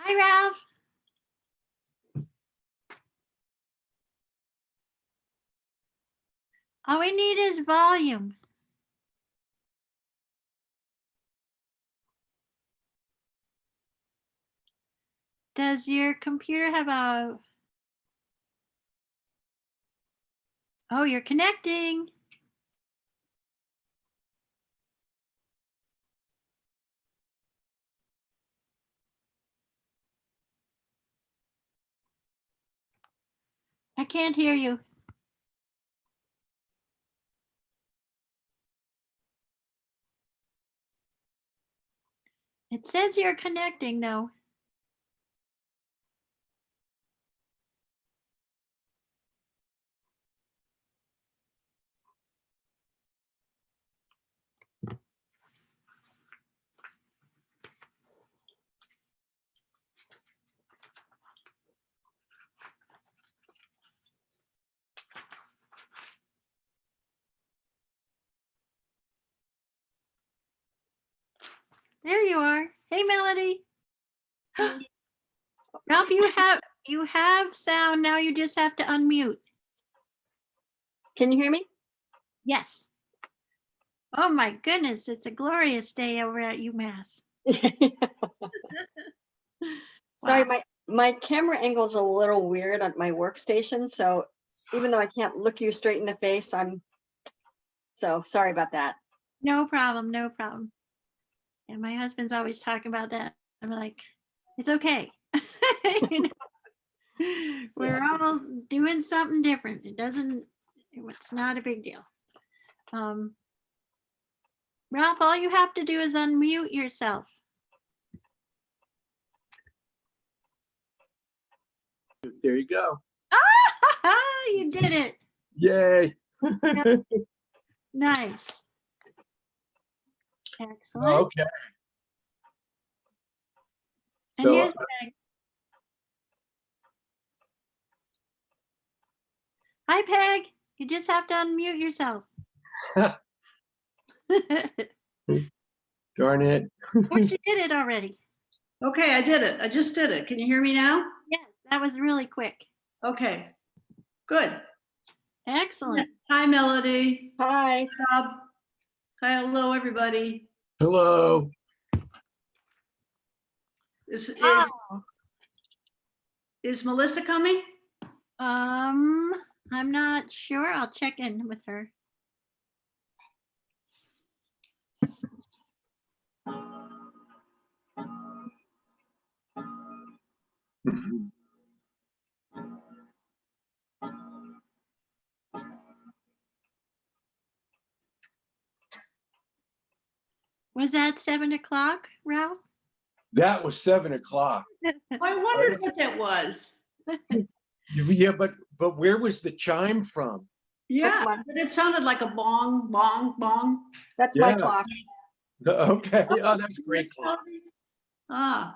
Hi, Ralph. All we need is volume. Does your computer have a... Oh, you're connecting. I can't hear you. It says you're connecting though. There you are. Hey, Melody. Ralph, you have sound. Now you just have to unmute. Can you hear me? Yes. Oh my goodness, it's a glorious day over at UMass. Sorry, Wow. my camera angle is a little weird at my workstation, so even though I can't look you straight in the face, so sorry about that. No problem, no problem. And my husband's always talking about that. I'm like, it's okay. You know, we're all doing something different. It's not a big deal. Ralph, all you have to do is unmute yourself. There you go. You did it. Yay. Nice. Excellent. Okay. And here's Peg. Hi, Peg. You just have to unmute yourself. Darn it. Or you did it already. Okay, I did it. I just did it. Can you hear me now? Yes, that was really quick. Okay, good. Excellent. Hi, Melody. Hi. Bob. Hi, hello, everybody. Hello. Is Melissa coming? I'm not sure. I'll check in with her. Was that 7 o'clock, Ralph? That was 7 o'clock. I wondered what that was. Yeah, but where was the chime from? Yeah, That's but it sounded like a bong, bong, bong. That's my Yeah. clock. Okay. Oh, that's great. Clock. Ah,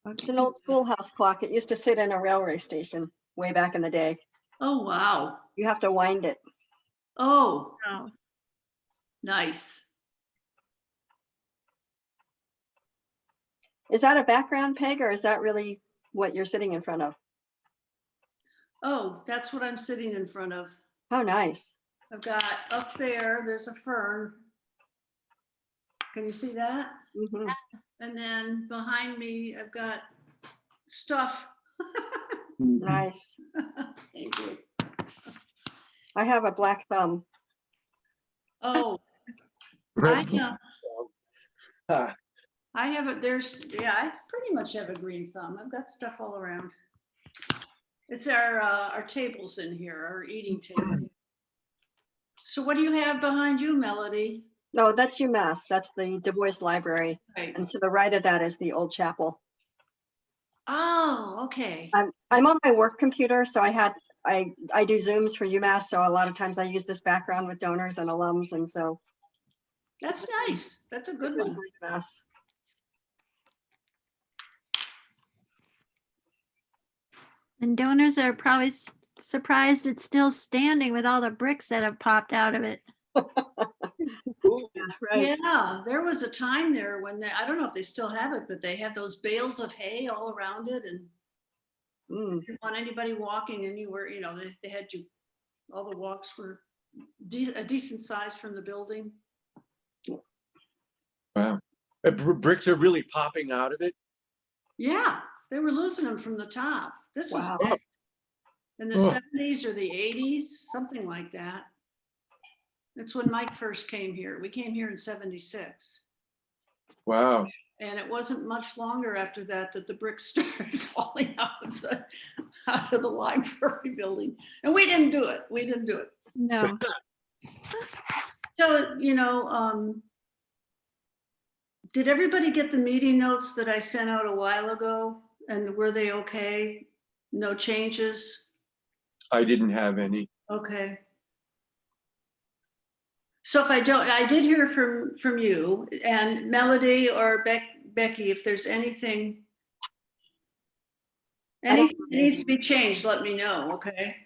It's an old schoolhouse clock. It used to sit in a railway station way back in the day. oh, wow. You have to wind it. Oh, Oh, nice. Is that a background, Peg, or is that really what you're sitting in front of? Oh, that's what I'm sitting in front of. How nice. I've got up there, there's a fern. Can you see that? Mhm. And then behind me, I've got stuff. Nice. Thank you. I have a black thumb. Oh, I know. Ah, I have it. I pretty much have a green thumb. I've got stuff all around. It's our tables in here, our eating table. So what do you have behind you, Melody? No, that's UMass. That's the Du Bois Library. Right. And to the right of that is the old chapel. Oh, okay. I'm on my work computer, so I do Zooms for UMass, so a lot of times I use this background with donors and alums, and so That's nice. That's a good it's one. really UMass. and donors are probably surprised it's still standing with all the bricks that have popped out of it. ooh, Yeah. right. Yeah, there was a time there when they, I don't know if they still have it, but they had those bales of hay all around it and Mm, didn't want anybody walking anywhere, you know, they had you, all the walks were a decent size from the building. Wow. Bricks are really popping out of it. Yeah, they were losing them from the top. This was Wow. back in the Oh. 70s or the 80s, something like that. That's when Mike first came here. We came here in 76. Wow. And it wasn't much longer after that that the bricks started falling out of the library building. And we didn't do it. We didn't do it. No, So, you know, did everybody get the meeting notes that I sent out a while ago? And were they okay? No changes? I didn't have any. Okay. So if I don't, I did hear from you and Melody or Becky, if there's anything that needs to be changed, let me know, okay?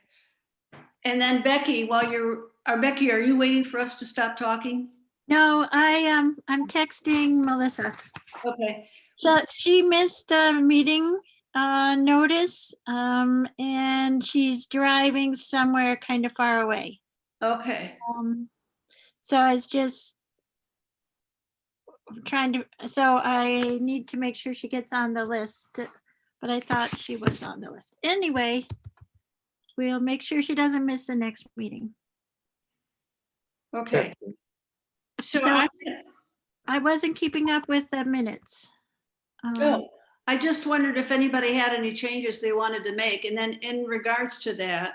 And then Becky, Becky, are you waiting for us to stop talking? no, I'm texting Melissa. Okay, So she missed the meeting notice, and she's driving somewhere kind of far away. okay, So I was just trying to, so I need to make sure she gets on the list, but I thought she was on the list. Anyway, we'll make sure she doesn't miss the next meeting. okay. So So I wasn't keeping up with the minutes. I just wondered if anybody had any changes they wanted to make. And then in regards to that,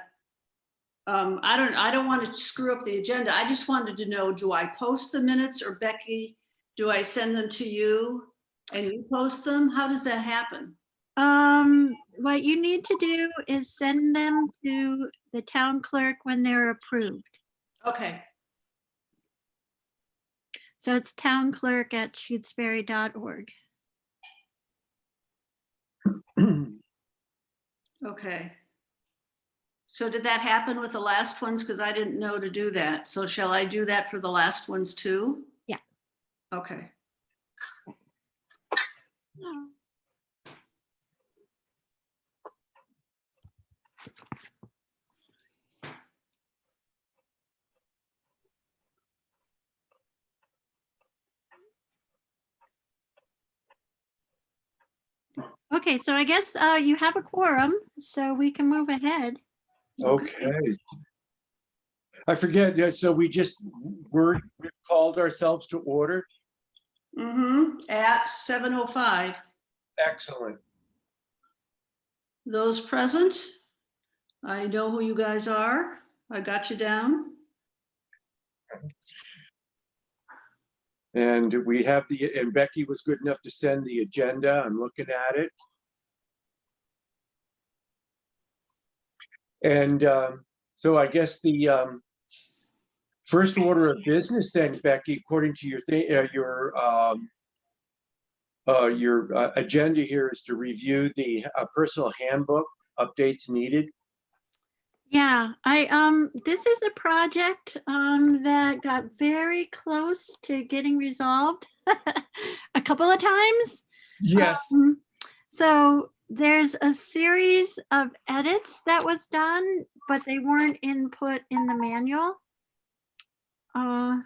I don't want to screw up the agenda. I just wanted to know, do I post the minutes or Becky, do I send them to you and you post them? How does that happen? What you need to do is send them to the town clerk when they're approved. Okay, So it's townclerk@shutesbury.org. okay. So did that happen with the last ones? Because I didn't know to do that. So shall I do that for the last ones too? Yeah. Okay. Okay, so I guess you have a quorum, so we can move ahead. Okay. I forget. Yeah, so we've called ourselves to order. At 7:05. Excellent. Those present, I know who you guys are. I got you down. And we have and Becky was good enough to send the agenda. I'm looking at it. And so I guess the first order of business then, Becky, according to your agenda here, is to review the personal handbook updates needed. Yeah, this is a project that got very close to getting resolved a couple of times. Yes. So there's a series of edits that was done, but they weren't input in the manual. I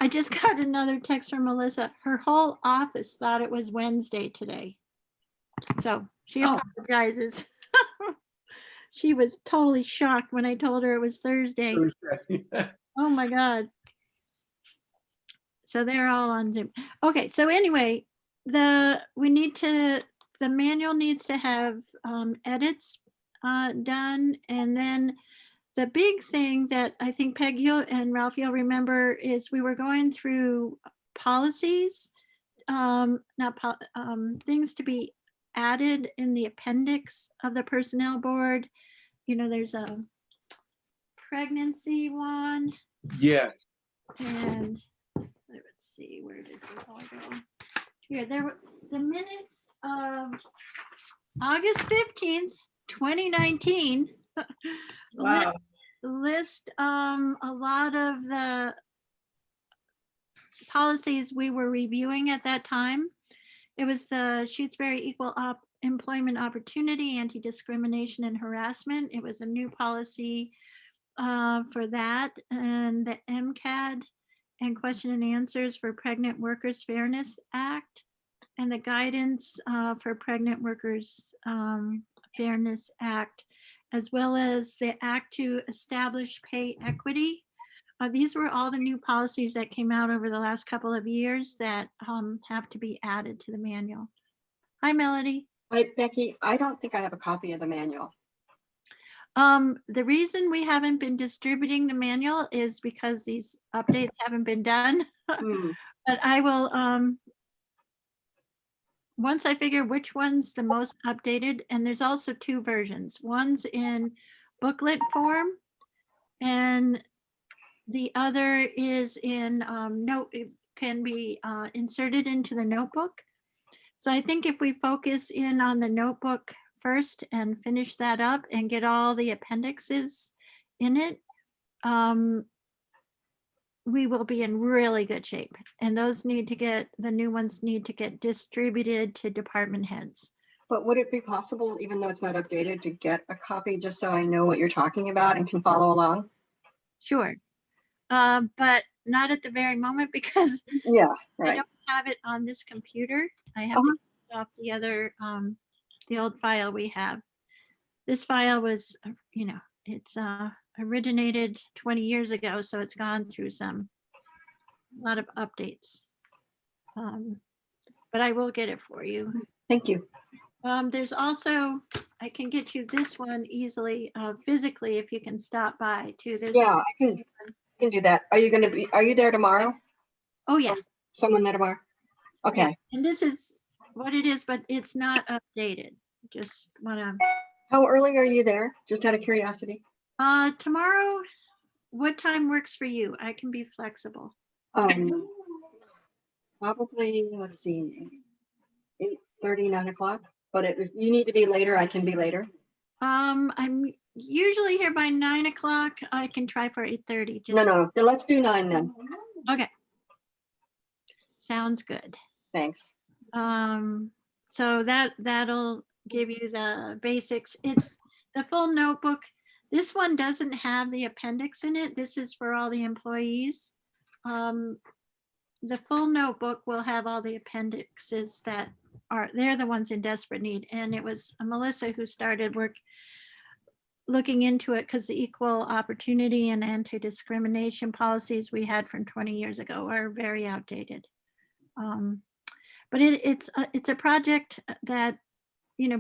just got another text from Melissa. Her whole office thought it was Wednesday today. So she apologizes. She was totally shocked when I told her it was Thursday. Oh my God. So they're all on Zoom. Okay, so anyway, the manual needs to have edits done. And then the big thing that I think Peg and Ralph, you'll remember, is we were going through policies, things to be added in the appendix of the personnel board. You know, there's a pregnancy one. Yes. And let's see, where did they all go? Here, there were the minutes of August 15th, 2019. Wow. List a lot of the policies we were reviewing at that time. It was the Shutesbury Employment Opportunity, Anti-Discrimination and Harassment. It was a new policy for that, and the MCAD and Question and Answers for Pregnant Workers Fairness Act, and the Guidance for Pregnant Workers Fairness Act, as well as the Act to Establish Pay Equity. These were all the new policies that came out over the last couple of years that have to be added to the manual. Hi, Melody. Hi, Becky. I don't think I have a copy of the manual. The reason we haven't been distributing the manual is because these updates haven't been done. Hmm. But I will, once I figure which one's the most updated, and there's also two versions. One's in booklet form, and the other is in note, it can be inserted into the notebook. So I think if we focus in on the notebook first and finish that up and get all the appendixes in it, we will be in really good shape. And those need to get, the new ones need to get distributed to department heads. But would it be possible, even though it's not updated, to get a copy just so I know what you're talking about and can follow along? Sure. But not at the very moment because Yeah, I right. don't have it on this computer. I have Uh-huh. to take off the other, the old file we have. This file was, it's originated 20 years ago, so it's gone through a lot of updates. But I will get it for you. Thank you. There's also, I can get you this one easily, physically, if you can stop by too. There's Yeah, I can do that. Are you there tomorrow? Oh, yeah. Or is someone there tomorrow? Okay. Yeah. And this is what it is, but it's not updated. Just wanna, How early are you there? Just out of curiosity. tomorrow, what time works for you? I can be flexible. Probably, let's see, 8:30, 9 o'clock. But if you need to be later, I can be later. I'm usually here by 9 o'clock. I can try for 8:30. No. Then let's do 9 then. Okay. Sounds good. Thanks. So that'll give you the basics. It's the full notebook. This one doesn't have the appendix in it. This is for all the employees. The full notebook will have all the appendixes that they're the ones in desperate need. And it was Melissa who started looking into it because the equal opportunity and anti-discrimination policies we had from 20 years ago are very outdated. But it's a project that,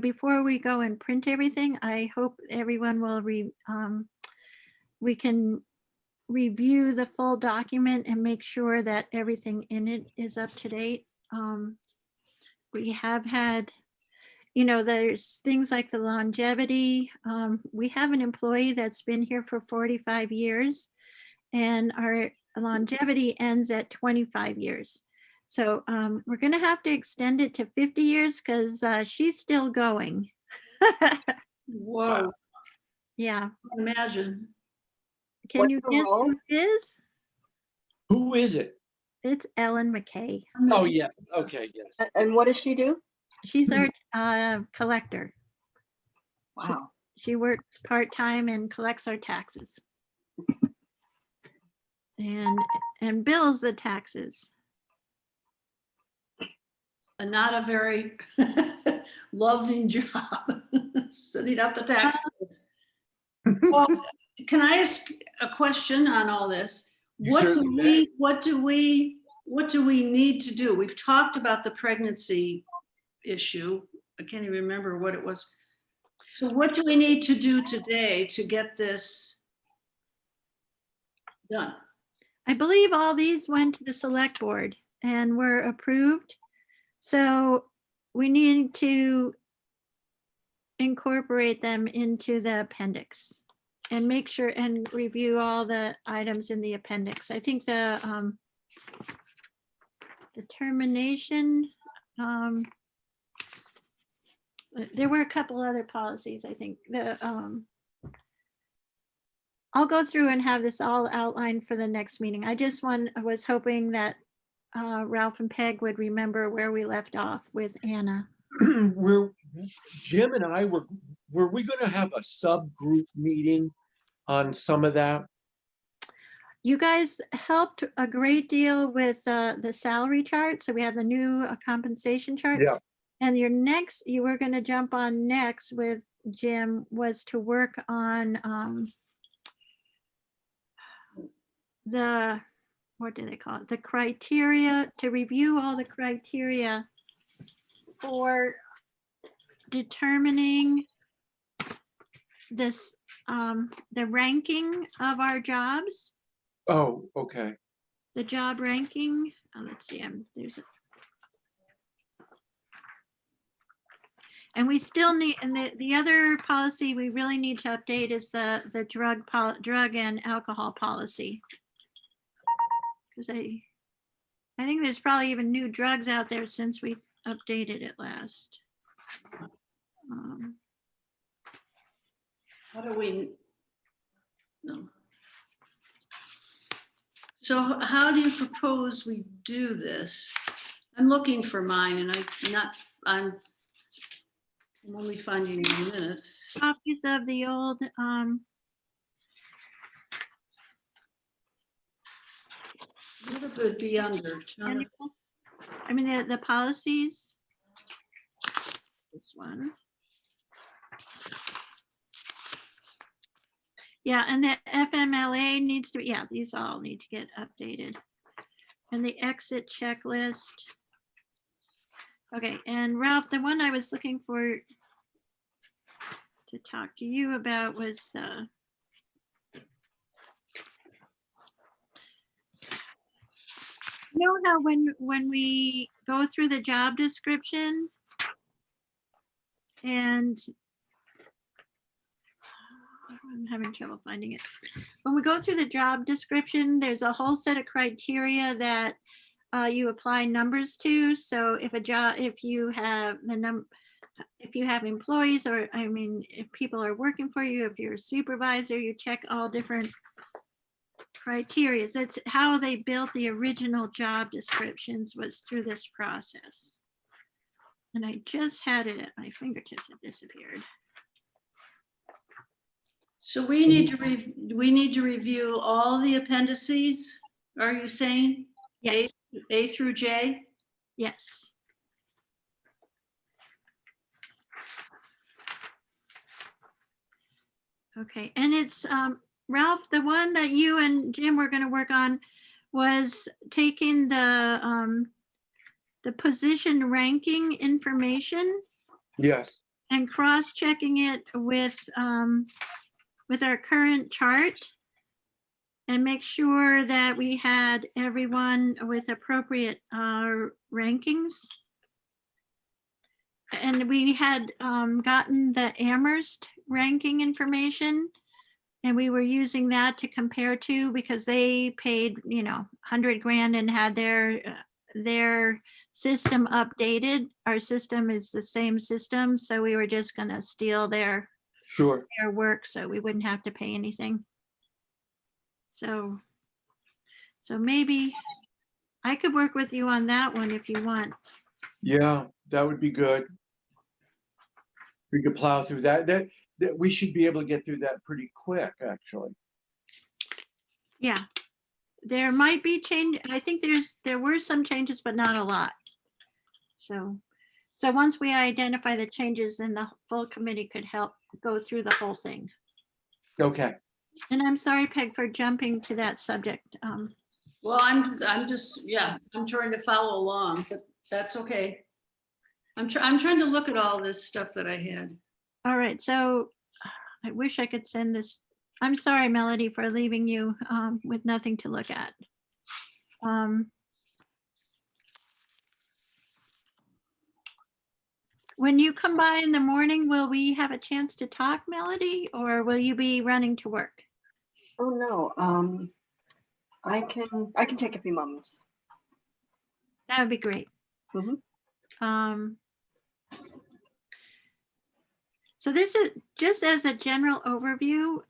before we go and print everything, I hope everyone will we can review the full document and make sure that everything in it is up to date. We have had, there's things like the longevity. We have an employee that's been here for 45 years and our longevity ends at 25 years. So we're going to have to extend it to 50 years because she's still going. Whoa, Yeah. imagine. Can What's you her guess role? who it is? Who is it? It's Ellen McKay. Oh, yes. Okay, yes. And what does she do? She's our collector. Wow. She works part-time and collects our taxes. And bills the taxes. And not a very loving job, sending out the tax bills. Well, can I ask a question on all this? You What certainly do we need to do? We've talked about the pregnancy issue. I can't even remember what it was. So what do we need to do today to get this done? I believe all these went to the select board and were approved. So we need to incorporate them into the appendix and make sure and review all the items in the appendix. I think the termination, there were a couple other policies, I think. I'll go through and have this all outlined for the next meeting. I just was hoping that Ralph and Peg would remember where we left off with Anna. Were Jim and I were we going to have a subgroup meeting on some of that? You guys helped a great deal with the salary chart. So we have the new compensation chart. Yeah. And you were going to jump on next with Jim was to work on what do they call it? The criteria, to review all the criteria for determining this, the ranking of our jobs, Oh, okay. the job ranking. Let's see, there's and we still need, and the other policy we really need to update is the drug and alcohol policy. Because I think there's probably even new drugs out there since we updated it last. How do we? No. So how do you propose we do this? I'm looking for mine and I'm only finding the minutes. Copies of the old, What would it be under? I mean, the policies. This one. Yeah, and the FMLA needs to, yeah, these all need to get updated. And the exit checklist. Okay, and Ralph, the one I was looking for to talk to you about was the you know how when we go through the job description and I'm having trouble finding it. When we go through the job description, there's a whole set of criteria that you apply numbers to. So if you have if you have employees, or I mean, if people are working for you, if you're a supervisor, you check all different criteria. That's how they built the original job descriptions, was through this process. And I just had it at my fingertips. It disappeared. So we need to review all the appendices, are you saying? Yes. A through J? Yes. Okay, and it's Ralph, the one that you and Jim were going to work on was taking the position ranking information Yes. and cross-checking it with our current chart and make sure that we had everyone with appropriate rankings. And we had gotten the Amherst ranking information, and we were using that to compare to, because they paid, you know, 100 grand and had their system updated. Our system is the same system, so we were just going to steal their work so we wouldn't have to pay anything. So maybe I could work with you on that one if you want. Yeah, that would be good. We could plow through that. That we should be able to get through that pretty quick, actually. Yeah, there might be change. I think there were some changes, but not a lot. So once we identify the changes, then the full committee could help go through the whole thing. Okay. And I'm sorry, Peg, for jumping to that subject. Well, I'm just, yeah, I'm trying to follow along, but that's okay. I'm trying to look at all this stuff that I had. All right, so I wish I could send this. I'm sorry, Melody, for leaving you with nothing to look at. When you come by in the morning, will we have a chance to talk, Melody, or will you be running to work? Oh, no. I can take a few moments. That would be great. Mhm. So this is just as a general overview.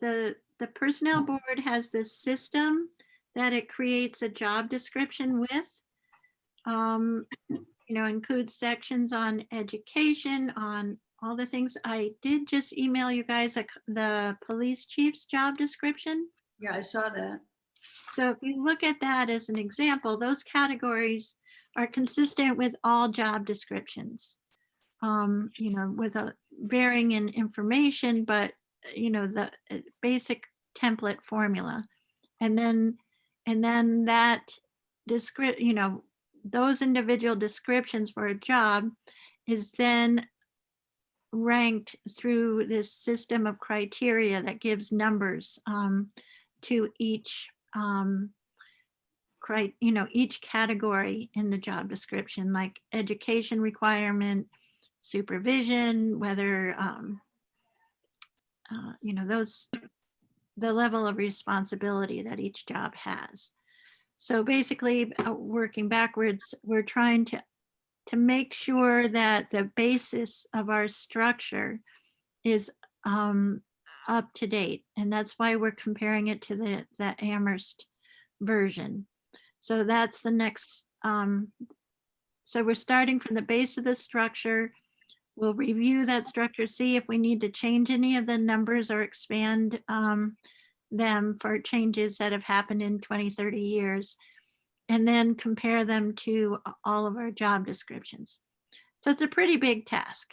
The personnel board has this system that it creates a job description with. Includes sections on education, on all the things. I did just email you guys the police chief's job description. Yeah, I saw that. So if you look at that as an example, those categories are consistent with all job descriptions. With a varying in information, but the basic template formula. And then that those individual descriptions for a job is then ranked through this system of criteria that gives numbers to each each category in the job description, like education requirement, supervision, whether the level of responsibility that each job has. So basically, working backwards, we're trying to make sure that the basis of our structure is up to date. And that's why we're comparing it to the Amherst version. So that's the next. So we're starting from the base of the structure. We'll review that structure, see if we need to change any of the numbers or expand them for changes that have happened in 20, 30 years, and then compare them to all of our job descriptions. So it's a pretty big task.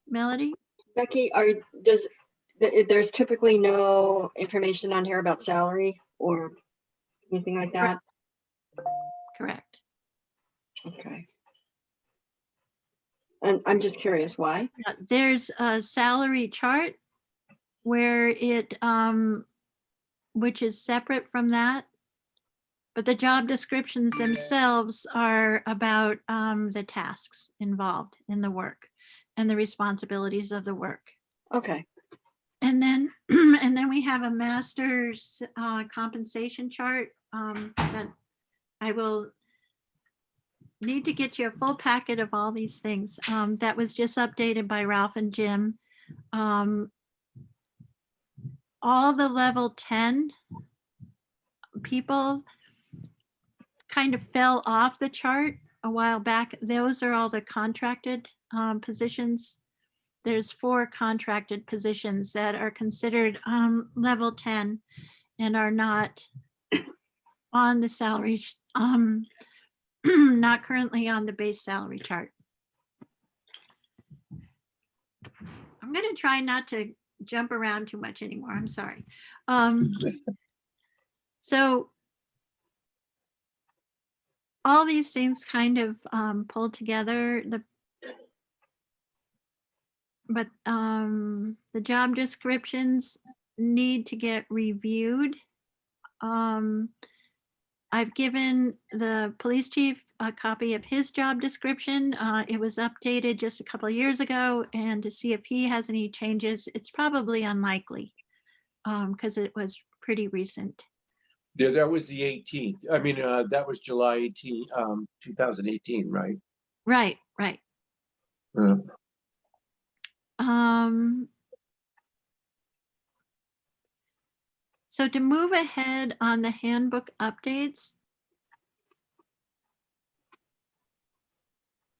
Melody? Becky, there's typically no information on here about salary or anything like that? Correct. Okay. And I'm just curious why. There's a salary chart where which is separate from that. But the job descriptions themselves are about the tasks involved in the work and the responsibilities of the work. Okay. And then and then we have a master's compensation chart that I will need to get you a full packet of all these things. That was just updated by Ralph and Jim. All the level 10 people kind of fell off the chart a while back. Those are all the contracted positions. There's 4 contracted positions that are considered level 10 and are not on the salary, not currently on the base salary chart. I'm going to try not to jump around too much anymore. I'm sorry. So all these things kind of pull together. But the job descriptions need to get reviewed. I've given the police chief a copy of his job description. It was updated just a couple of years ago, and to see if he has any changes. It's probably unlikely because it was pretty recent. Yeah, that was the 18th. I mean, that was July 18, 2018, right? Right. So to move ahead on the handbook updates,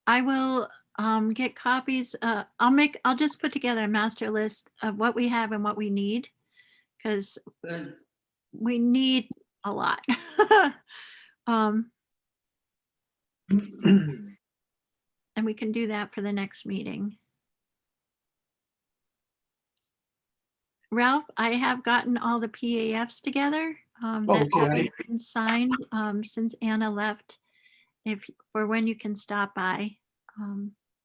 I will get copies. I'll just put together a master list of what we have and what we need, because Good. we need a lot. And we can do that for the next meeting. Ralph, I have gotten all the PAFs together that Okay. have been signed since Anna left, for when you can stop by.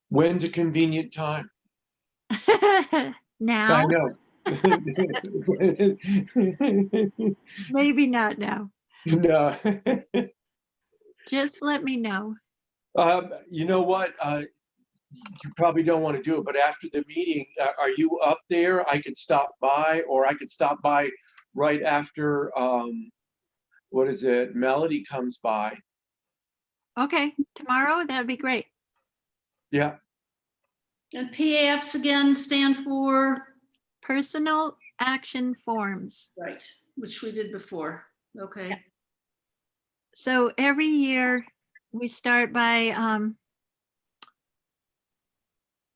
When's a convenient time? Now? I know. Maybe not now. No. Just let me know. You know what? You probably don't want to do it, but after the meeting, are you up there? I could stop by, or I could stop by right after, what is it? Melody comes by. Okay, tomorrow, that'd be great. Yeah. And PAFs again stand for? Personal action forms. Right, which we did before. Okay. So every year we start by,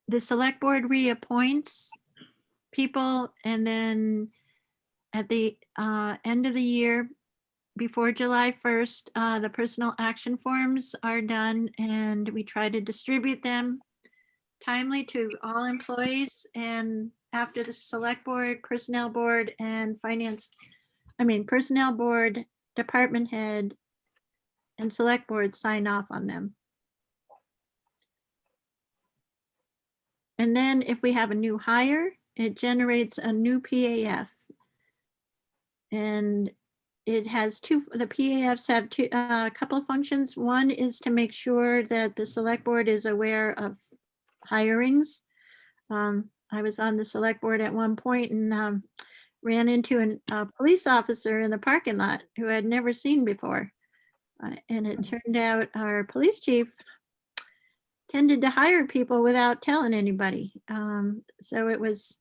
the select board reappoints people, and then at the end of the year, before July 1st, the personal action forms are done, and we try to distribute them timely to all employees. And after the select board, personnel board, and personnel board, department head, and select board sign off on them. And then if we have a new hire, it generates a new PAF. And it has the PAFs have a couple of functions. One is to make sure that the select board is aware of hirings. I was on the select board at one point and ran into a police officer in the parking lot who I'd never seen before. And it turned out our police chief tended to hire people without telling anybody. So it was,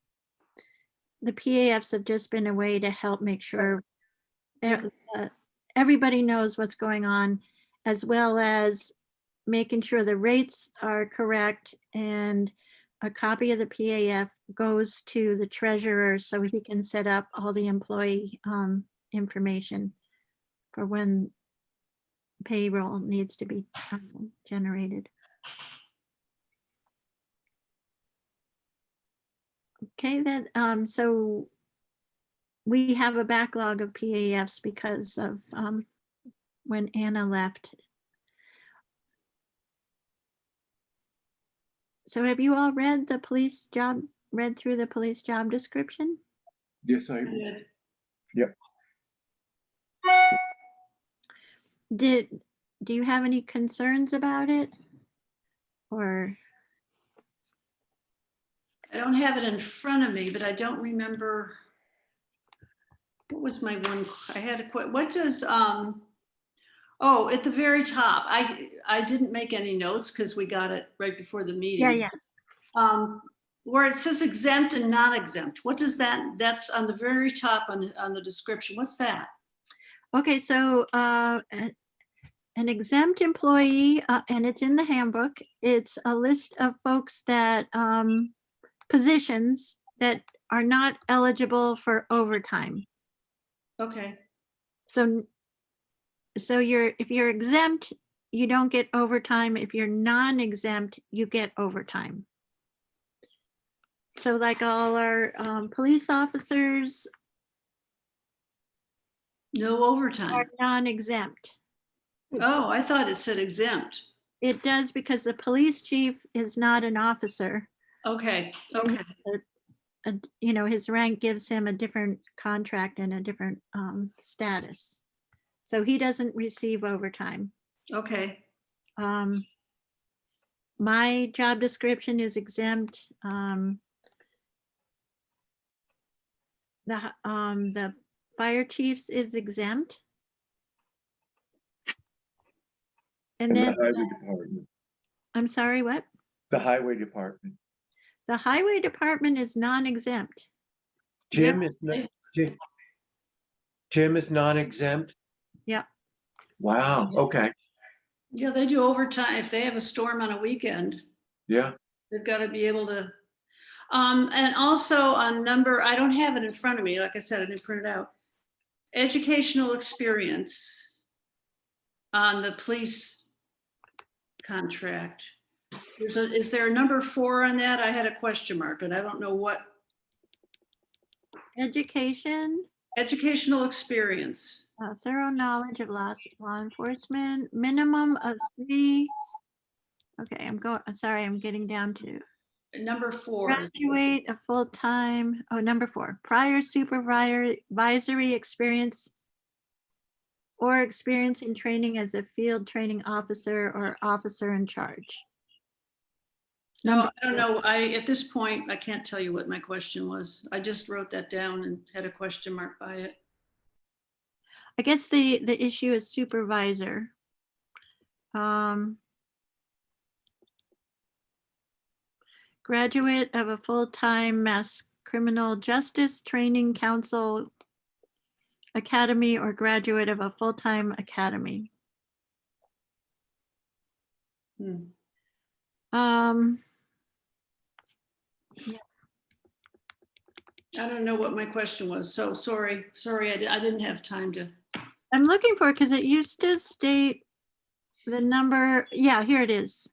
the PAFs have just been a way to help make sure everybody knows what's going on, as well as making sure the rates are correct, and a copy of the PAF goes to the treasurer so he can set up all the employee information for when payroll needs to be generated. Okay, then, so we have a backlog of PAFs because of when Anna left. So have you all read through the police job description? Yes, yep. Do you have any concerns about it? Or? I don't have it in front of me, but I don't remember. What was my one? I had a question. What does, oh, at the very top, I didn't make any notes because we got it right before the meeting. Yeah. Where it says exempt and non-exempt, what does that's on the very top on the description. What's that? Okay, so an exempt employee, and it's in the handbook, it's a list of folks that, positions that are not eligible for overtime. Okay. So if you're exempt, you don't get overtime. If you're non-exempt, you get overtime. So like all our police officers No overtime. are non-exempt. Oh, I thought it said exempt. It does, because the police chief is not an officer. Okay, okay. His rank gives him a different contract and a different status. So he doesn't receive overtime. Okay. My job description is exempt. The fire chief's is exempt. And And the then, highway department. I'm sorry, what? The highway department. The highway department is non-exempt. Tim is not, Tim is non-exempt? Yeah. Wow, okay, Yeah, they do overtime. If they have a storm on a weekend, yeah. they've got to be able to. And also on number, I don't have it in front of me. Like I said, I didn't print it out. Educational experience on the police contract. Is there a number 4 on that? I had a question mark, and I don't know what. Educational experience. thorough knowledge of law enforcement, minimum of 3. Okay, sorry, I'm getting down to. Number 4. Graduate a full-time, number 4, prior supervisory experience or experience in training as a field training officer or officer in charge. No, I don't know. At this point, I can't tell you what my question was. I just wrote that down and had a question mark by it. I guess the issue is supervisor. Graduate of a full-time Mass Criminal Justice Training Council Academy or graduate of a full-time academy. Hmm. Um, I don't know what my question was, so sorry, I didn't have time to. I'm looking for, because it used to state the number, yeah, here it is.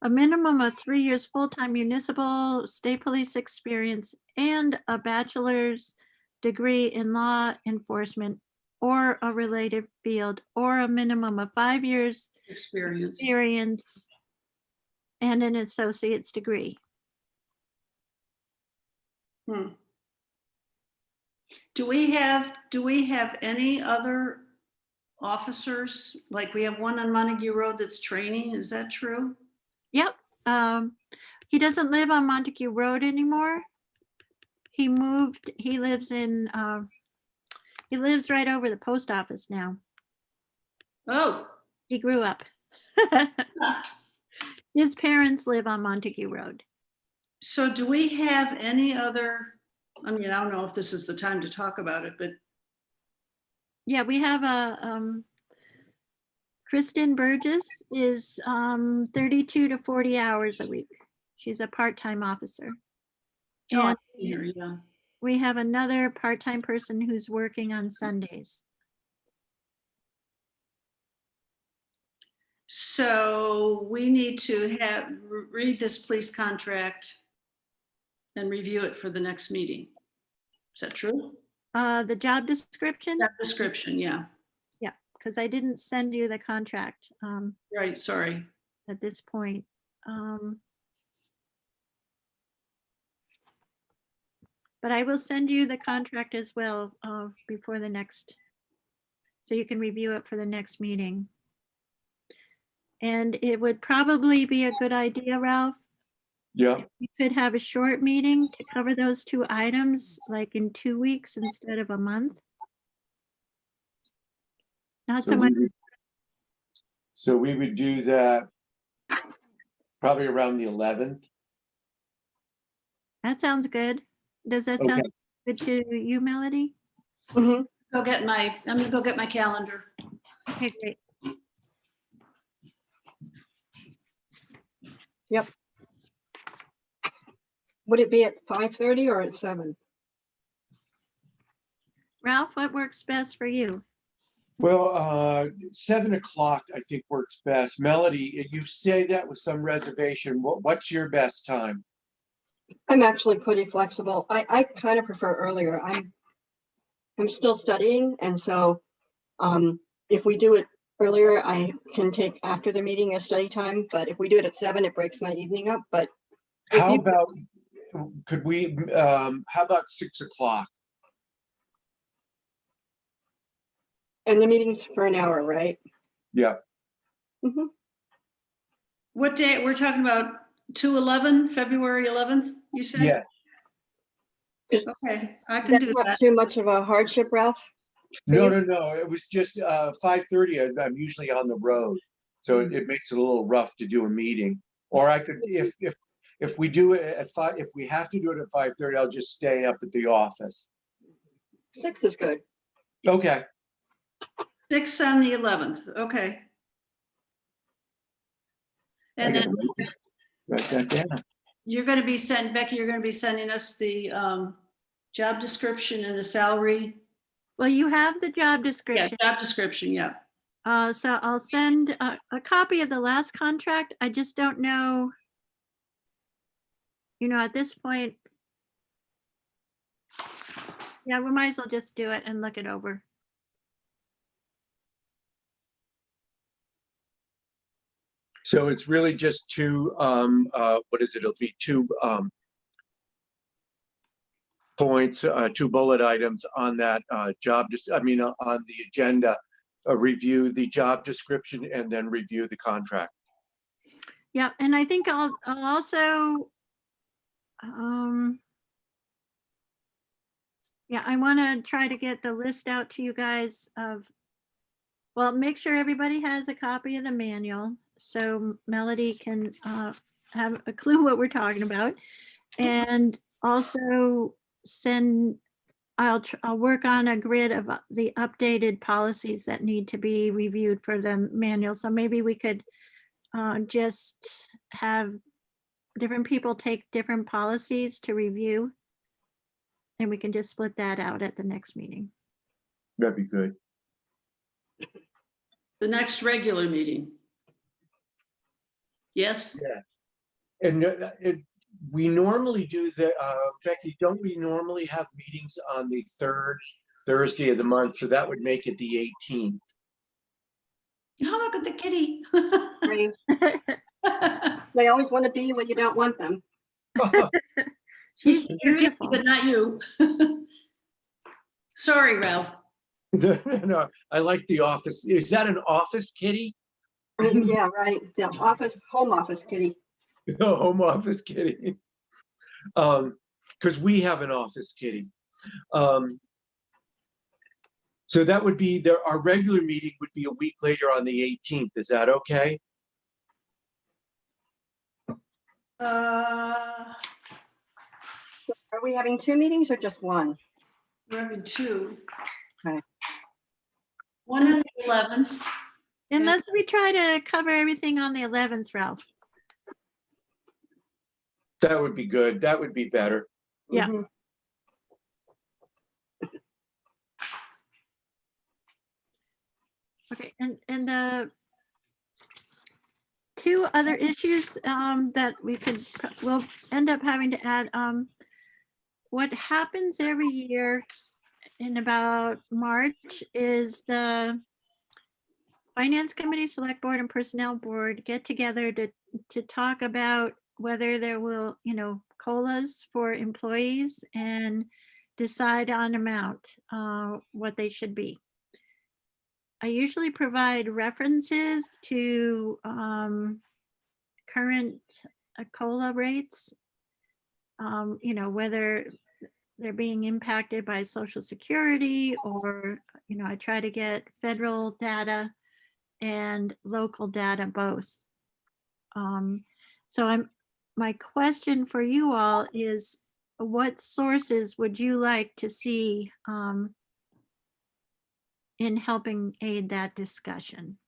A minimum of 3 years full-time municipal state police experience and a bachelor's degree in law enforcement or a related field, or a minimum of 5 years Experience. experience and an associate's degree. Hmm. Do we have any other officers? Like we have one on Montague Road that's training, is that true? Yep. He doesn't live on Montague Road anymore. He moved, he lives right over the post office now. Oh. He grew up. His parents live on Montague Road. So do we have any other, I mean, I don't know if this is the time to talk about it, but Yeah, we have Kristen Burgess is 32 to 40 hours a week. She's a part-time officer. oh, I And see her, yeah. we have another part-time person who's working on Sundays. So we need to read this police contract and review it for the next meeting. Is that true? The job description, That description, yeah. because I didn't send you the contract Right, sorry. at this point. But I will send you the contract as well before the next, so you can review it for the next meeting. And it would probably be a good idea, Ralph, Yeah, you could have a short meeting to cover those two items, like in 2 weeks instead of a month. Not so so much, we would do that probably around the 11th. that sounds good. Does that Okay. sound good to you, Melody? Mhm. I'm gonna go get my calendar. Okay, great. Would it be at 5:30 or at 7? Ralph, what works best for you? Well, 7 o'clock, I think works best. Melody, you say that with some reservation. What's your best time? I'm actually pretty flexible. I kind of prefer earlier. I'm still studying, and so if we do it earlier, I can take after the meeting as study time, but if we do it at 7, it breaks my evening up. But if How you- about, could we, how about 6 o'clock? and the meeting's for an hour, right? Yeah, Mhm. What day, we're talking about 2/11, February 11th, you said? yeah. Okay, I can That's do not that. too much of a hardship, Ralph? No, you? no. It was just 5:30. I'm usually on the road, so it makes it a little rough to do a meeting. Or I could, if we do it at 5, if we have to do it at 5:30, I'll just stay up at the office. 6 is good. Okay. 6 on the 11th, okay. I And gotta then write that down. Becky, you're gonna be sending us the job description and the salary. Well, you have the job Yeah, description. job description, yeah. So I'll send a copy of the last contract. I just don't know, at this point. Yeah, we might as well just do it and look it over. So it's really just two, what is it? It'll be two points, two bullet items on that on the agenda. Review the job description and then review the contract. Yeah, and I think I'll also, yeah, I want to try to get the list out to you guys of, well, make sure everybody has a copy of the manual so Melody can have a clue what we're talking about. And also I'll work on a grid of the updated policies that need to be reviewed for the manual. So maybe we could just have different people take different policies to review. And we can just split that out at the next meeting. That'd be good. The next regular meeting. Yes? And we normally do Becky, don't we normally have meetings on the third Thursday of the month? So that would make it the 18th. Oh, look at the kitty. Right. They always want to be when you don't want them. She's You're kitty, beautiful. but not you. Sorry, Ralph. No, I like the office. Is that an office kitty? Yeah, right. The home office kitty. No, home office kitty. Because we have an office kitty. So that would be our regular meeting would be a week later on the 18th. Is that okay? Are we having 2 meetings or just one? We're having 2. Okay. One on the 11th. Unless we try to cover everything on the 11th, Ralph. That would be good. That would be better. Yeah. Mhm. Okay, and the 2 other issues that we'll end up having to add, what happens every year in about March is the Finance Committee, Select Board, and Personnel Board get together to talk about whether there will, COLAs for employees and decide on amount, what they should be. I usually provide references to current COLA rates, whether they're being impacted by Social Security or, I try to get federal data and local data both. So my question for you all is, what sources would you like to see in helping aid that discussion?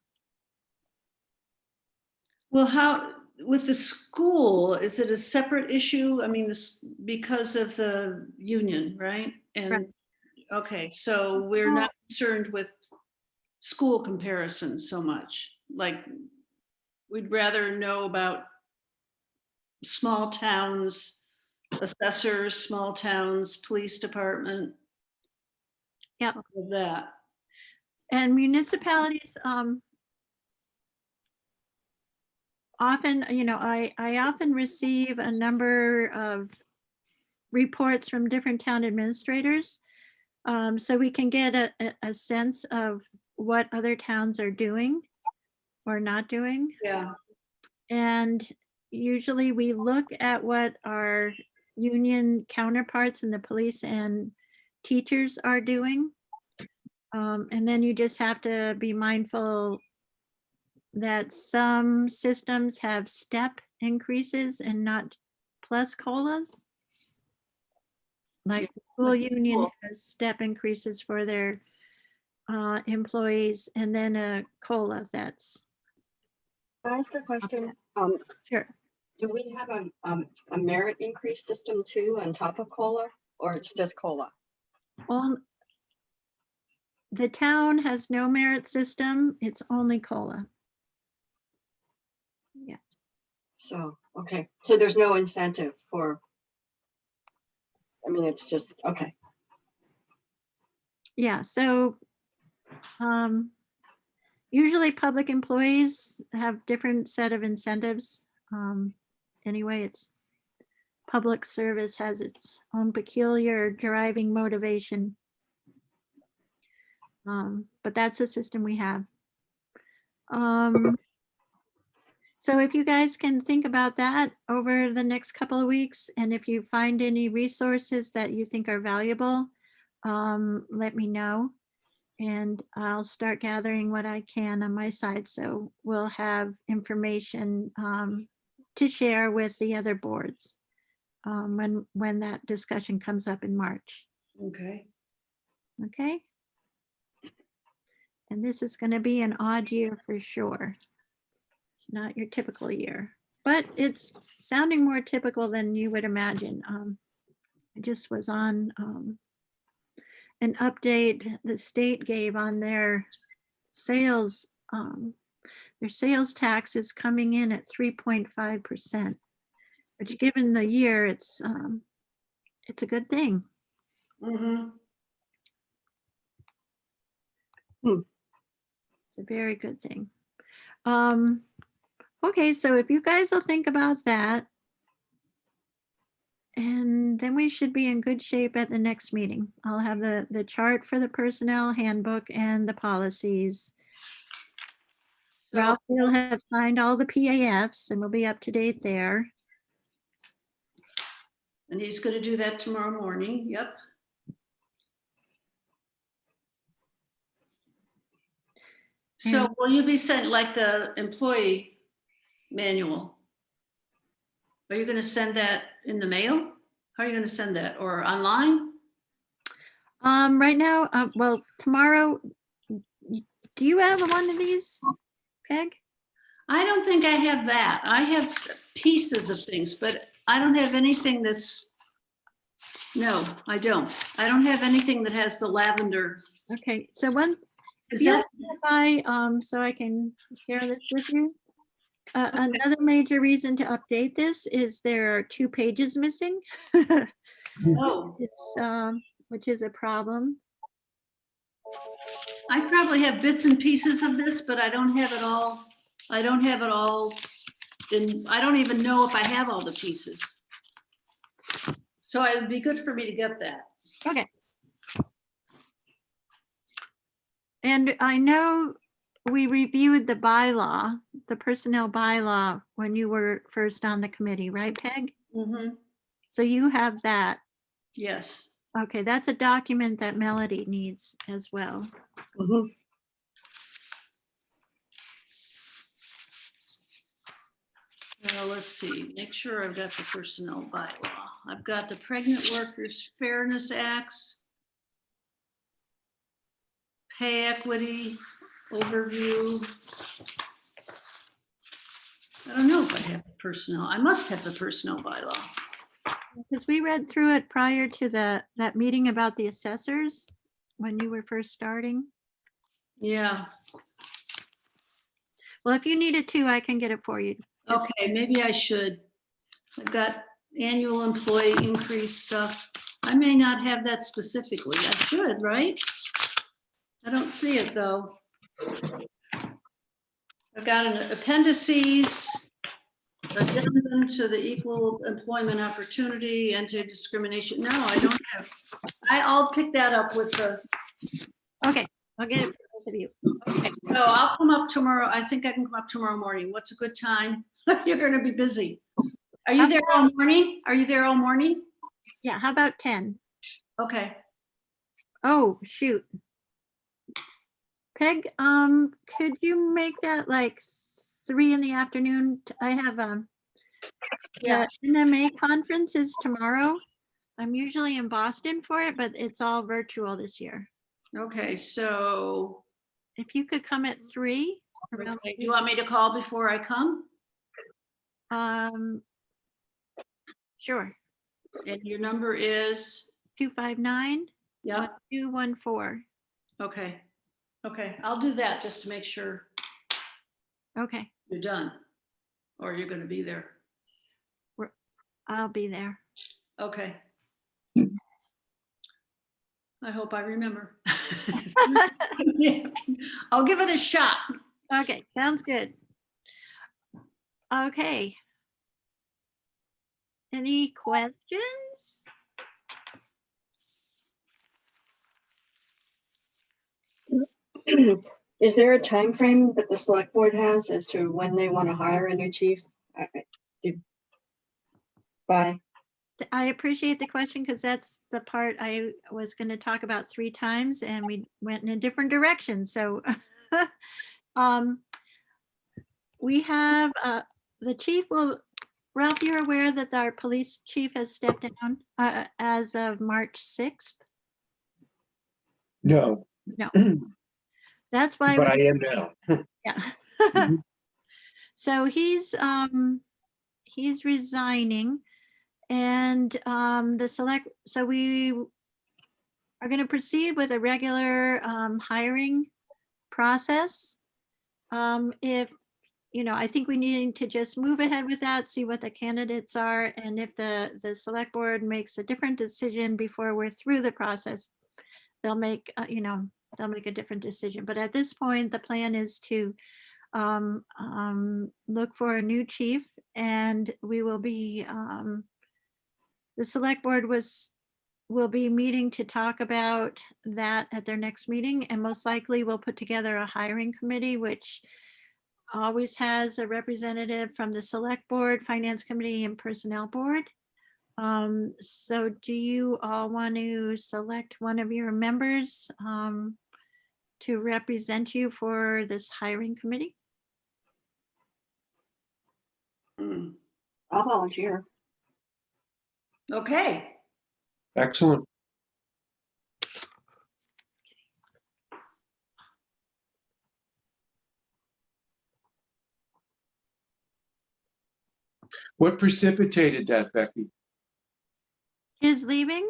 Well, how, with the school, is it a separate issue? I mean, this, because of the union, right? And, Right. okay, so we're not concerned with school comparisons so much. Like, we'd rather know about small towns, assessors, small towns, police department. Yep. all of that. And municipalities, often, I often receive a number of reports from different town administrators. So we can get a sense of what other towns are doing or not doing. Yeah. And usually we look at what our union counterparts in the police and teachers are doing. And then you just have to be mindful that some systems have step increases and not plus COLAs. Like the school union cool. has step increases for their employees and then a COLA that's. Can I ask a question? Sure. Do we have a merit increase system too on top of COLA, or it's just COLA? Well, the town has no merit system. It's only COLA. Yeah. So, okay, so there's no incentive for, it's just, okay. Yeah. So usually public employees have different set of incentives. Anyway, it's public service has its own peculiar driving motivation. But that's the system we have. So if you guys can think about that over the next couple of weeks, and if you find any resources that you think are valuable, let me know. And I'll start gathering what I can on my side. So we'll have information to share with the other boards when that discussion comes up in March. Okay. Okay. And this is going to be an odd year for sure. It's not your typical year, but it's sounding more typical than you would imagine. I just was on an update the state gave on their sales. Their sales tax is coming in at 3.5%, which given the year, it's a good thing. Mm-hmm. It's a very good thing. Okay, so if you guys will think about that, and then we should be in good shape at the next meeting. I'll have the chart for the personnel handbook and the policies. Ralph will have signed all the PAFs and we'll be up to date there. And he's gonna do that tomorrow morning, yep. So And- will you be sent like the employee manual? Are you gonna send that in the mail? How are you gonna send that, or online? Right now, well, tomorrow, do you have one of these, Peg? I don't think I have that. I have pieces of things, but I don't have anything that's, no, I don't. I don't have anything that has the lavender. Okay, so one, Is if you that, by, so I can share this with you. Another major reason to update this is there are 2 pages missing. oh, It's, which is a problem. I probably have bits and pieces of this, but I don't have it all. I don't have it all. I don't even know if I have all the pieces. So it would be good for me to get that. Okay. And I know we reviewed the bylaw, the personnel bylaw, when you were first on the committee, right, Peg? Mm-hmm. So you have that. Yes. Okay, that's a document that Melody needs as well. Mhm. Let's see, make sure I've got the personnel bylaw. I've got the Pregnant Workers Fairness Acts, pay equity overview. I don't know if I have the personnel. I must have the personnel bylaw. Because we read through it prior to that meeting about the assessors when you were first starting. Yeah, Well, if you need it too, I can get it for you. Just- okay, maybe I should. I've got annual employee increase stuff. I may not have that specifically. I should, right? I don't see it though. I've got an appendices, addendum to the equal employment opportunity, anti-discrimination. No, I don't have. I'll pick that up with the, Okay, I'll get it for both of you. okay, so I'll come up tomorrow. I think I can come up tomorrow morning. What's a good time? You're gonna be busy. Are you there all morning? Are you there all morning? Yeah, how about 10? Okay. Oh, shoot. Peg, could you make that like 3 in the afternoon? I have Yeah. the NMA conference is tomorrow. I'm usually in Boston for it, but it's all virtual this year. Okay, so If you could come at 3 around, do you want me to call before I come? sure, And your number is? 259 Yeah, 1214. okay. Okay, I'll do that just to make sure Okay, you're done or you're gonna be there. I'll be there. Okay. I hope I remember. Yeah, I'll give it a shot. Okay, sounds good. Okay. Any questions? Is there a time frame that the select board has as to when they want to hire a new chief? Bye. I appreciate the question because that's the part I was going to talk about 3 times and we went in a different direction. So we have the chief will, Ralph, you're aware that our police chief has stepped down as of March 6th. No, That's why but I we, am now. yeah. Mhm. So he's resigning, and so we are going to proceed with a regular hiring process. If, I think we need to just move ahead with that, see what the candidates are, and if the select board makes a different decision before we're through the process, they'll make a different decision. But at this point, the plan is to look for a new chief, and we will be, the select board will be meeting to talk about that at their next meeting, and most likely we'll put together a hiring committee, which always has a representative from the select board, finance committee, and personnel board. So do you all want to select one of your members to represent you for this hiring committee? Hmm. I'll volunteer. Okay, Excellent. What precipitated that, Becky? His leaving?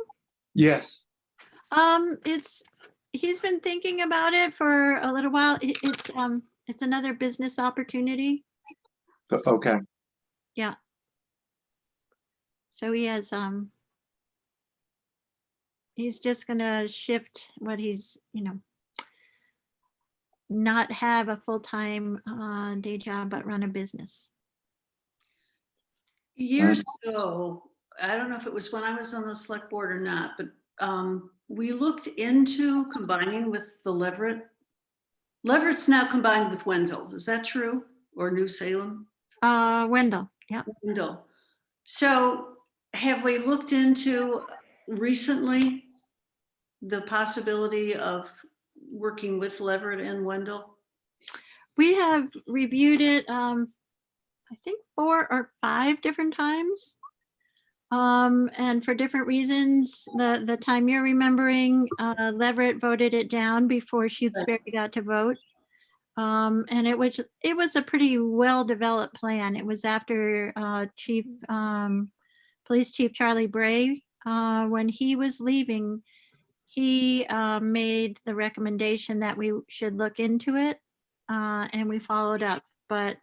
Yes. He's been thinking about it for a little while. It's another business opportunity. Okay. Yeah. So he's just gonna shift what he's, not have a full-time day job, but run a business. years ago, I don't know if it was when I was on the select board or not, but we looked into combining with the Leverett. Leverett's now combined with Wenzel, is that true? Or New Salem? Wendell, yeah. Wendell. So have we looked into recently the possibility of working with Leverett and Wendell? We have reviewed it, I think 4 or 5 different times. And for different reasons, the time you're remembering, Leverett voted it down before Shutesbury got to vote. And it was a pretty well-developed plan. It was after Police Chief Charlie Bray, when he was leaving, he made the recommendation that we should look into it, and we followed up. But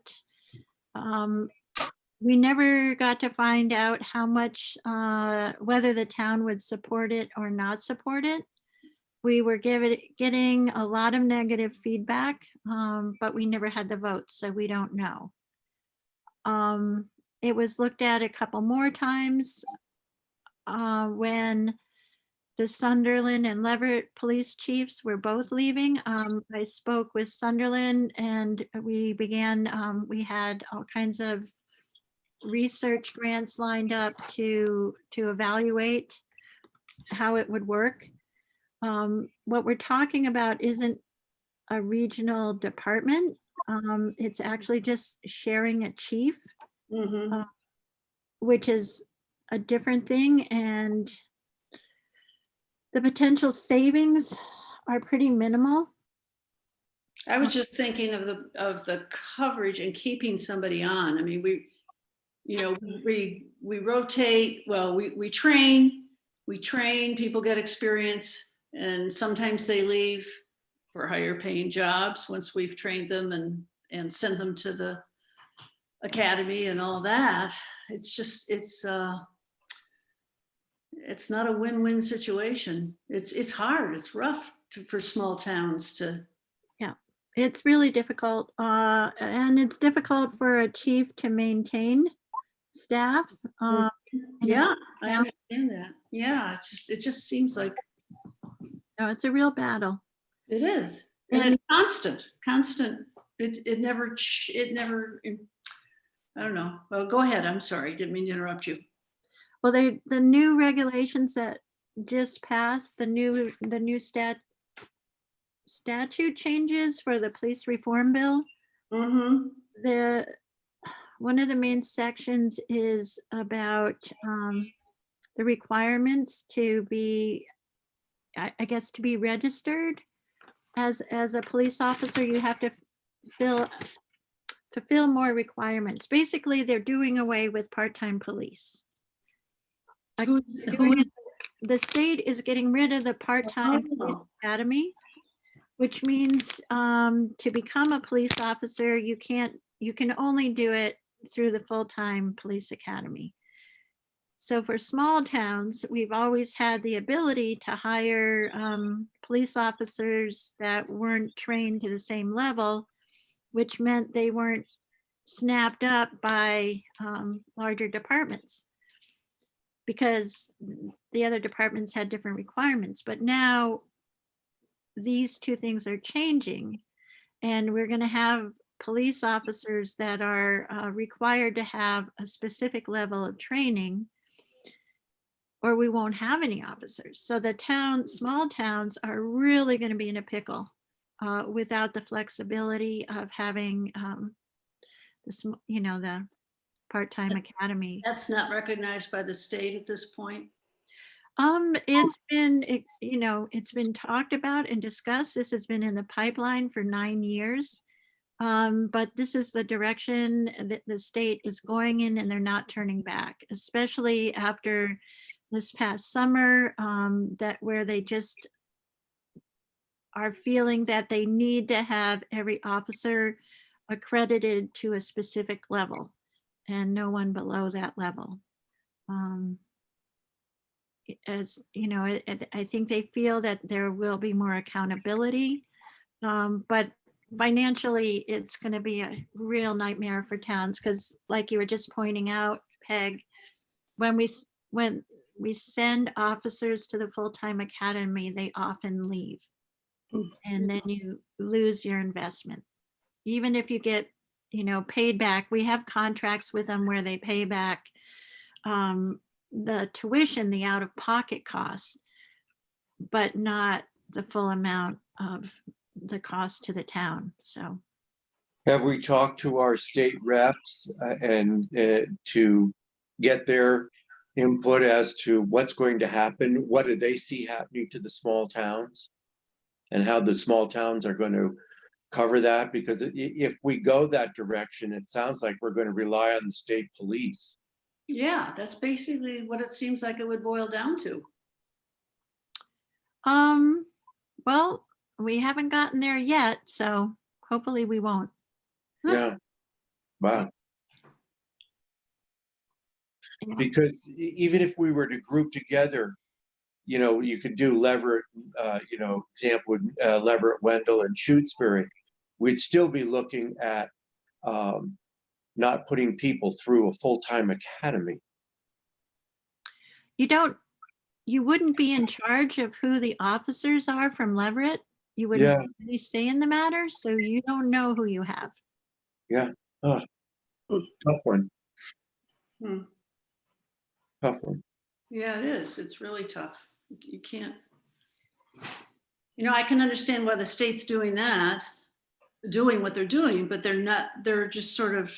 we never got to find out how much, whether the town would support it or not support it. We were getting a lot of negative feedback, but we never had the vote, so we don't know. It was looked at a couple more times when the Sunderland and Leverett police chiefs were both leaving. I spoke with Sunderland, and we had all kinds of research grants lined up to evaluate how it would work. What we're talking about isn't a regional department. It's actually just sharing a chief, Mhm. which is a different thing, and the potential savings are pretty minimal. I was just thinking of the coverage and keeping somebody on. I mean, we rotate, well, we train, people get experience, and sometimes they leave for higher paying jobs once we've trained them and sent them to the academy and all that. It's just, it's not a win-win situation. It's hard, it's rough for small towns to. Yeah, it's really difficult. And it's difficult for a chief to maintain staff. Yeah, I understand that. Yeah, it just seems like No, it's a real battle. it is. And it's constant. It never, I don't know. Well, go ahead. I'm sorry. Didn't mean to interrupt you. Well, the new regulations that just passed, the new statute changes for the police reform bill. Mm-hmm. One of the main sections is about the requirements to be, I guess, to be registered as a police officer. You have to fill fulfill more requirements. Basically, they're doing away with part-time police. Who Doing is? it- The state is getting rid of the part-time police Oh. academy, which means to become a police officer, you can only do it through the full-time police academy. So for small towns, we've always had the ability to hire police officers that weren't trained to the same level, which meant they weren't snapped up by larger departments because the other departments had different requirements. But now these two things are changing, and we're going to have police officers that are required to have a specific level of training, or we won't have any officers. So the small towns are really going to be in a pickle without the flexibility of having the part-time academy. That's not recognized by the state at this point. It's been, it's been talked about and discussed. This has been in the pipeline for 9 years. But this is the direction that the state is going in, and they're not turning back, especially after this past summer, where they just are feeling that they need to have every officer accredited to a specific level and no one below that level. As you know, I think they feel that there will be more accountability, but financially, it's going to be a real nightmare for towns because, like you were just pointing out, Peg, when we send officers to the full-time academy, they often leave, and then you lose your investment. Even if you get, paid back, we have contracts with them where they pay back the tuition, the out-of-pocket costs, but not the full amount of the cost to the town. So Have we talked to our state reps and to get their input as to what's going to happen? What do they see happening to the small towns? And how the small towns are going to cover that? Because if we go that direction, it sounds like we're going to rely on the state police. Yeah, that's basically what it seems like it would boil down to. well, we haven't gotten there yet, so hopefully we won't. Yeah. Wow. Yeah. Because even if we were to group together, you could do Leverett, example would Leverett, Wendell, and Shutesbury. We'd still be looking at not putting people through a full-time academy. You wouldn't be in charge of who the officers are from Leverett. You wouldn't Yeah. have any say in the matter, so you don't know who you have. Yeah. Oh, tough one. Hmm. Tough one. Yeah, it is. It's really tough. You can't, I can understand why the state's doing that, doing what they're doing, but they're just sort of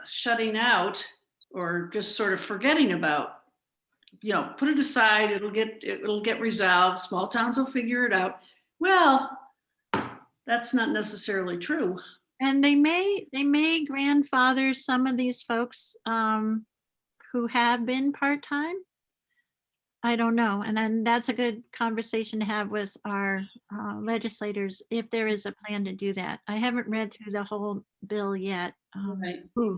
shutting out or just sort of forgetting about, put it aside, it'll get resolved. Small towns will figure it out. Well, that's not necessarily true. And they may grandfather some of these folks who have been part-time. I don't know. And then that's a good conversation to have with our legislators if there is a plan to do that. I haven't read through the whole bill yet. Right. Hmm.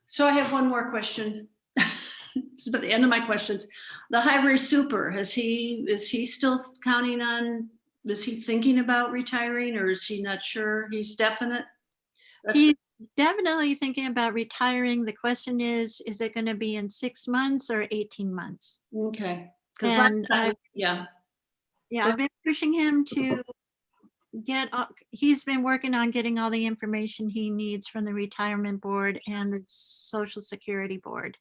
So I have one more question. This is about the end of my questions. The highway super, is he still counting on, is he thinking about retiring, or is he not sure? He's definite? He's definitely thinking about retiring. The question is it going to be in 6 months or 18 months? Okay. And yeah. I've been pushing him to he's been working on getting all the information he needs from the retirement board and the social security board.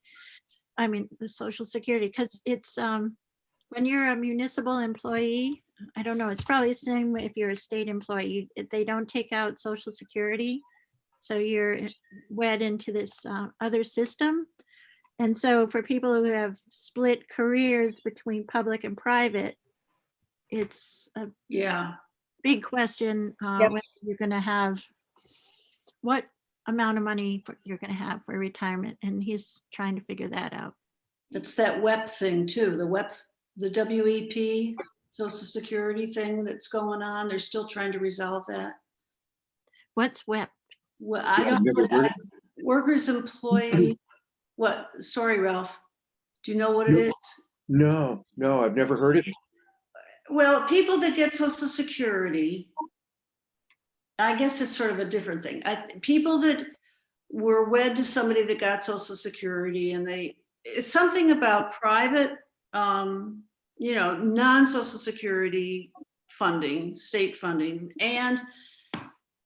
I mean, the social security, because it's when you're a municipal employee, I don't know, it's probably the same if you're a state employee, they don't take out social security. So you're wed into this other system. And so for people who have split careers between public and private, it's Yeah. big question, Yep. whether you're gonna have, what amount of money you're gonna have for retirement, and he's trying to figure that out. It's that WEP thing too, the WEP, Social Security thing that's going on. They're still trying to resolve that. What's WEP? Well, I I've don't, never heard of workers employee, what, sorry, Ralph. Do you know what it is? No, I've never heard of it. Well, people that get Social Security, I guess it's sort of a different thing. People that were wed to somebody that got Social Security and it's something about private, non-Social Security funding, state funding, and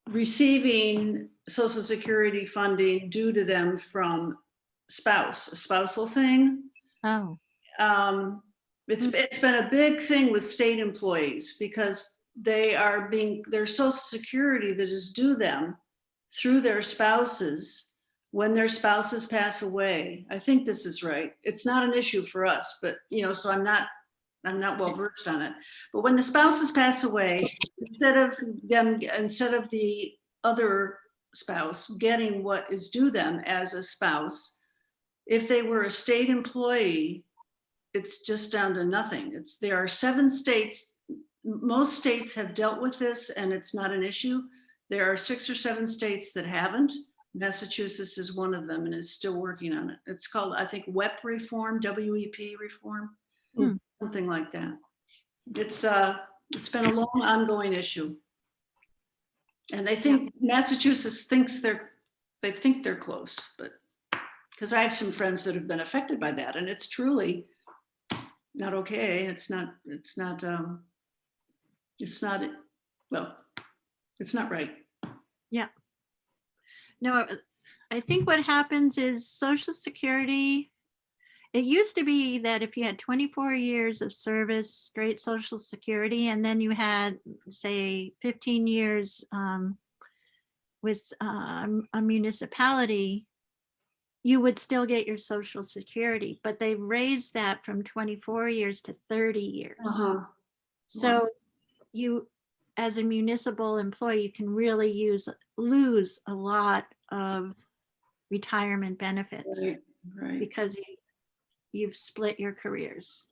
receiving Social Security funding due to them from a spousal thing. Oh, It's been a big thing with state employees because their Social Security that is due them through their spouses when their spouses pass away. I think this is right. It's not an issue for us, but so I'm not well versed on it. But when the spouses pass away, instead of the other spouse getting what is due them as a spouse, if they were a state employee, it's just down to nothing. There are 7 states, most states have dealt with this and it's not an issue. There are 6 or 7 states that haven't. Massachusetts is one of them and is still working on it. It's called, I think, WEP reform, WEP reform, something like that. It's been a long ongoing issue. And they think Massachusetts thinks they think they're close, but because I have some friends that have been affected by that, and it's truly not okay. It's not right. yeah. No, I think what happens is Social Security, it used to be that if you had 24 years of service, straight Social Security, and then you had, say, 15 years with a municipality, you would still get your Social Security, but they raised that from 24 years to 30 years. So you, as a municipal employee, you can really lose a lot of retirement benefits Right. because you've split your careers,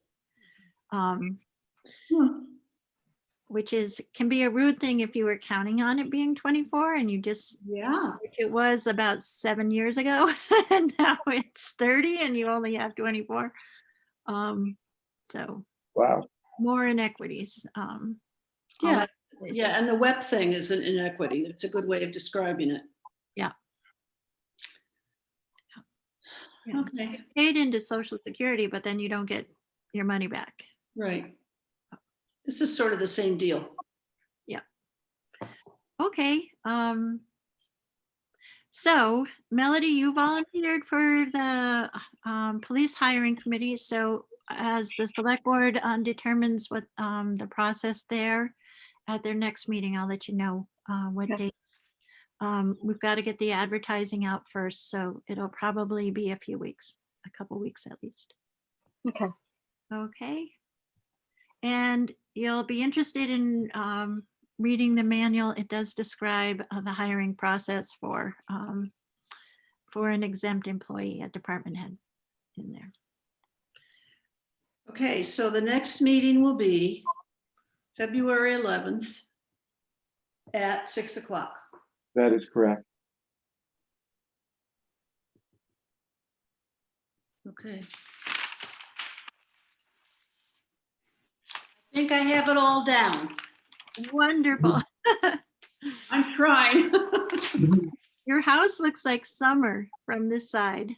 which can be a rude thing if you were counting on it being 24 and you just, which it was about 7 years ago, and now it's 30 and you only have 24. So Wow. more inequities. And the WEP thing is an inequity. It's a good way of describing it. Yeah. Okay. Paid into Social Security, but then you don't get your money back. Right. This is sort of the same deal. Yeah. Okay. So Melody, you volunteered for the police hiring committee. So as the select board determines what the process there at their next meeting, I'll let you know what date. We've got to get the advertising out first, so it'll probably be a few weeks, a couple weeks at least. Okay. Okay. And you'll be interested in reading the manual. It does describe the hiring process for an exempt employee, a department head in there. Okay, so the next meeting will be February 11th at 6 o'clock. That is correct. Okay. I think I have it all down. Wonderful. I'm trying. Your house looks like summer from this side.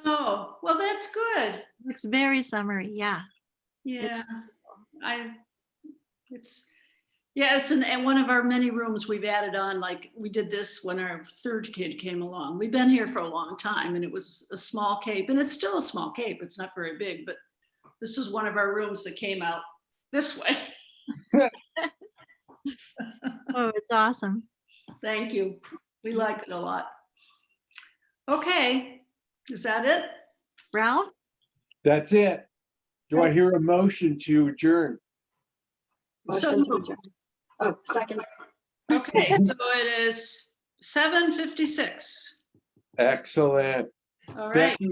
Oh, well, that's good. Looks very summery. Yeah. Yeah, it's in one of our many rooms we've added on, like we did this when our 3rd kid came along. We've been here for a long time and it was a small cape, and it's still a small cape. It's not very big, but this is one of our rooms that came out this way. Oh, it's awesome. Thank you. We like it a lot. Okay, is that it? Ralph? That's it. Do I hear a motion to adjourn? Motion to adjourn. Oh, second. Okay, so it is 7:56. Excellent. All right, Becky,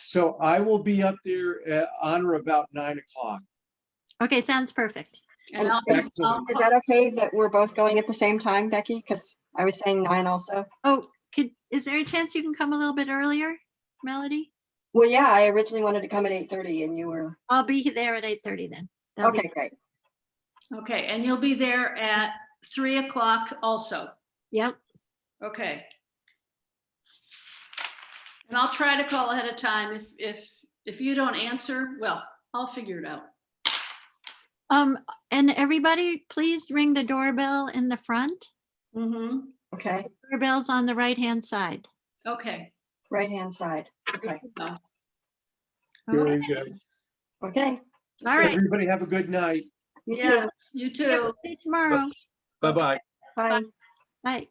so I will be up there on or about 9 o'clock. Okay, sounds perfect. and I'll, Excellent. Is that okay that we're both going at the same time, Becky? Because I was saying 9 also. Oh, is there a chance you can come a little bit earlier, Melody? Well, yeah, I originally wanted to come at 8:30 and you were, I'll be there at 8:30 then. That'll be- okay, great. okay, and you'll be there at 3 o'clock also. Yep. Okay. And I'll try to call ahead of time. If you don't answer, well, I'll figure it out. And everybody, please ring the doorbell in the front. Mm-hmm. Okay, Doorbell's on the right-hand side. Okay. right-hand side. Okay, Oh, Very good. okay. All right. Everybody have a good night. You yeah, too. you Yep, too. see you tomorrow. Bye-bye. Bye. Bye.